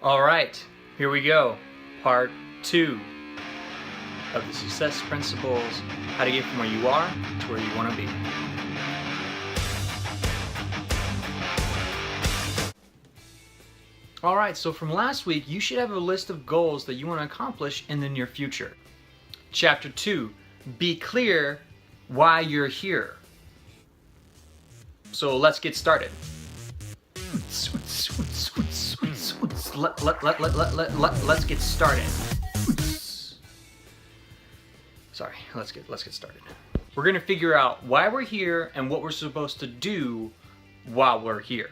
Alright, here we go. Part 2 of the success principles, how to get from where you are to where you want to be. Alright, so from last week, you should have a list of goals that you want to accomplish in the near future. Chapter 2, be clear why you're here. So let's get started. Let's get started. Sorry, let's get started. We're gonna figure out why we're here and what we're supposed to do while we're here.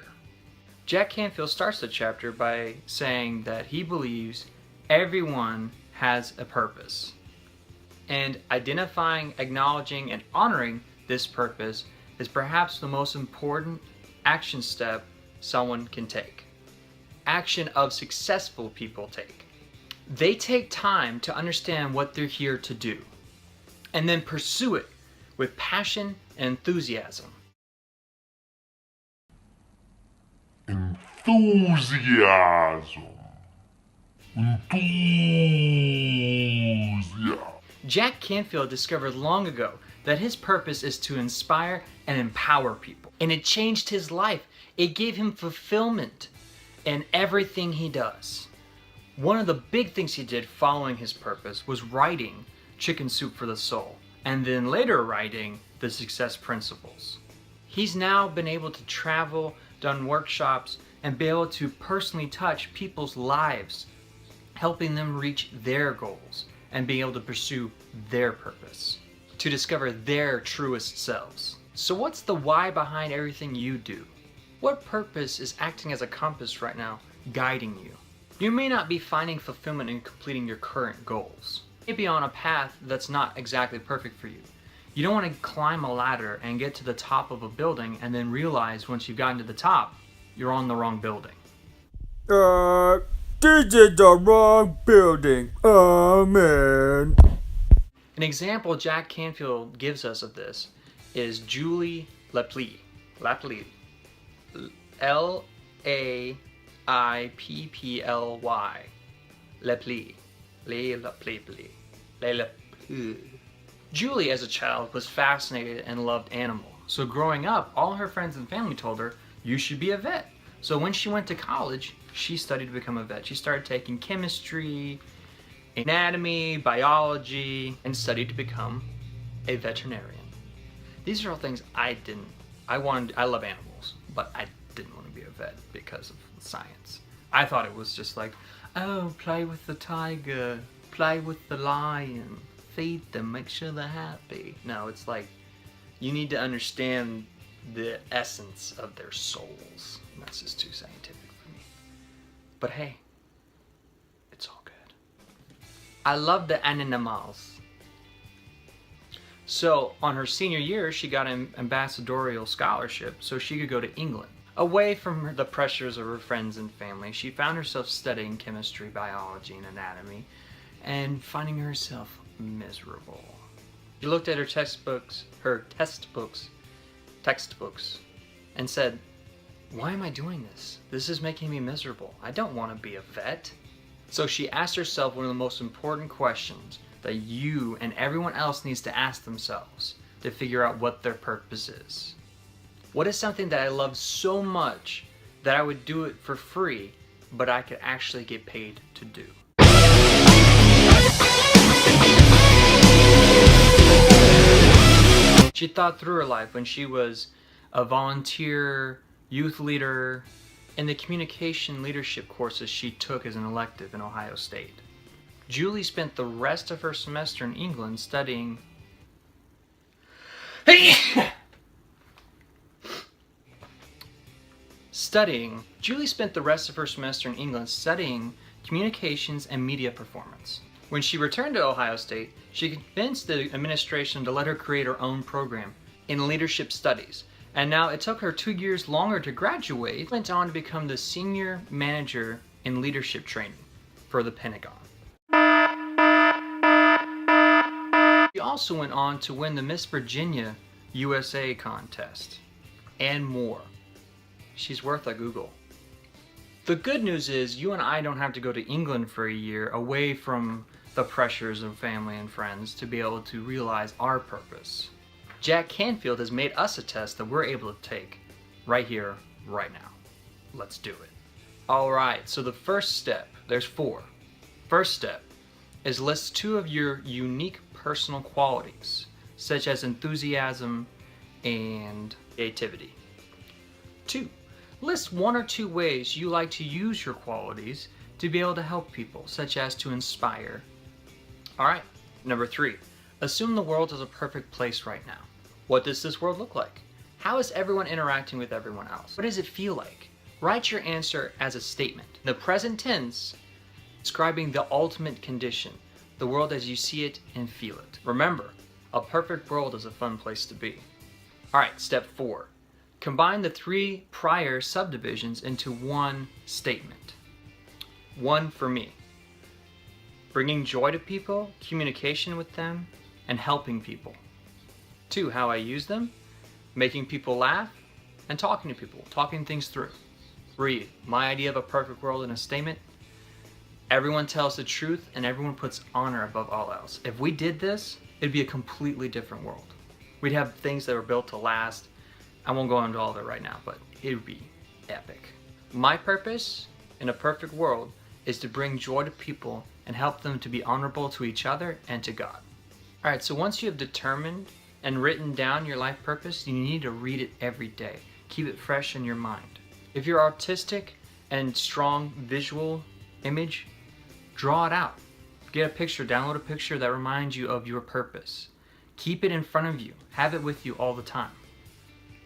Jack Canfield starts the chapter by saying that he believes everyone has a purpose. And identifying, acknowledging, and honoring this purpose is perhaps the most important action step someone can take. Action of successful people take. They take time to understand what they're here to do, and then pursue it with passion and enthusiasm. Jack Canfield discovered long ago that his purpose is to inspire and empower people. And it changed his life. It gave him fulfillment in everything he does. One of the big things he did following his purpose was writing Chicken Soup for the Soul, and then later writing The Success Principles. He's now been able to travel, done workshops, and be able to personally touch people's lives, helping them reach their goals and being able to pursue their purpose, to discover their truest selves. So what's the why behind everything you do? What purpose is acting as a compass right now, guiding you? You may not be finding fulfillment in completing your current goals. You may be on a path that's not exactly perfect for you. You don't want to climb a ladder and get to the top of a building and then realize once you've gotten to the top, you're on the wrong building. This is the wrong building. Oh man. An example Jack Canfield gives us of this is Julie Laplie. L-A-I-P-P-L-Y. Laplie. Julie, as a child, was fascinated and loved animals. So growing up, all her friends and family told her, you should be a vet. So when she went to college, she studied to become a vet. She started taking chemistry, anatomy, biology, and studied to become a veterinarian. These are all things I love animals, but I didn't want to be a vet because of science. I thought it was just like, oh, play with the tiger, play with the lion, feed them, make sure they're happy. No, it's like, you need to understand the essence of their souls. And that's just too scientific for me. But hey, it's all good. I love the animals. So on her senior year, she got an ambassadorial scholarship so she could go to England. Away from the pressures of her friends and family, she found herself studying chemistry, biology, and anatomy, and finding herself miserable. She looked at her textbooks, and said, why am I doing this? This is making me miserable. I don't want to be a vet. So she asked herself one of the most important questions that you and everyone else needs to ask themselves to figure out what their purpose is. What is something that I love so much that I would do it for free, but I could actually get paid to do? She thought through her life when she was a volunteer, youth leader, in the communication leadership courses she took as an elective in Ohio State. Julie spent the rest of her semester in England studying communications and media performance. When she returned to Ohio State, she convinced the administration to let her create her own program in leadership studies. And now it took her 2 years longer to graduate. She went on to become the senior manager in leadership training for the Pentagon. She also went on to win the Miss Virginia USA contest and more. She's worth a Google. The good news is you and I don't have to go to England for a year away from the pressures of family and friends to be able to realize our purpose. Jack Canfield has made us a test that we're able to take right here, right now. Let's do it. All right, so the first step, there's 4. First step is list 2 of your unique personal qualities, such as enthusiasm and creativity. 2, list 1 or 2 ways you like to use your qualities to be able to help people, such as to inspire. All right, number 3, assume the world is a perfect place right now. What does this world look like? How is everyone interacting with everyone else? What does it feel like? Write your answer as a statement. In the present tense, describing the ultimate condition, the world as you see it and feel it. Remember, a perfect world is a fun place to be. All right, step 4. Combine the 3 prior subdivisions into one statement. 1 for me. Bringing joy to people, communication with them, and helping people. 2, how I use them, making people laugh, and talking to people, talking things through. 3, my idea of a perfect world in a statement. Everyone tells the truth and everyone puts honor above all else. If we did this, it'd be a completely different world. We'd have things that were built to last. I won't go into all of it right now, but it would be epic. My purpose in a perfect world is to bring joy to people and help them to be honorable to each other and to God. All right, so once you have determined and written down your life purpose, you need to read it every day. Keep it fresh in your mind. If you're artistic and strong visual image, draw it out. Get a picture, download a picture that reminds you of your purpose. Keep it in front of you. Have it with you all the time.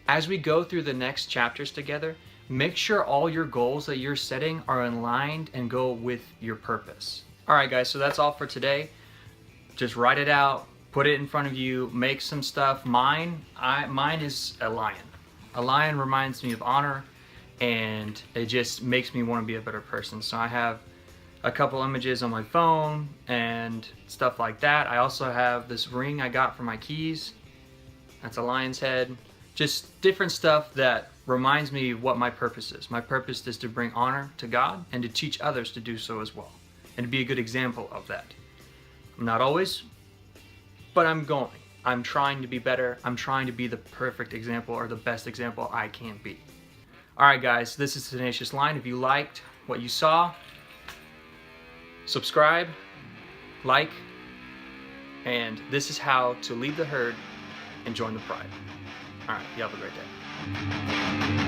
As we go through the next chapters together, make sure all your goals that you're setting are aligned and go with your purpose. All right, guys, so that's all for today. Just write it out, put it in front of you, make some stuff. Mine is a lion. A lion reminds me of honor, and it just makes me want to be a better person. So I have a couple images on my phone and stuff like that. I also have this ring I got for my keys. That's a lion's head. Just different stuff that reminds me what my purpose is. My purpose is to bring honor to God and to teach others to do so as well, and to be a good example of that. I'm not always, but I'm going. I'm trying to be better. I'm trying to be the perfect example or the best example I can be. All right, guys, this is Tenacious Lion. If you liked what you saw, subscribe, like, and this is how to lead the herd and join the pride. All right, you have a great day.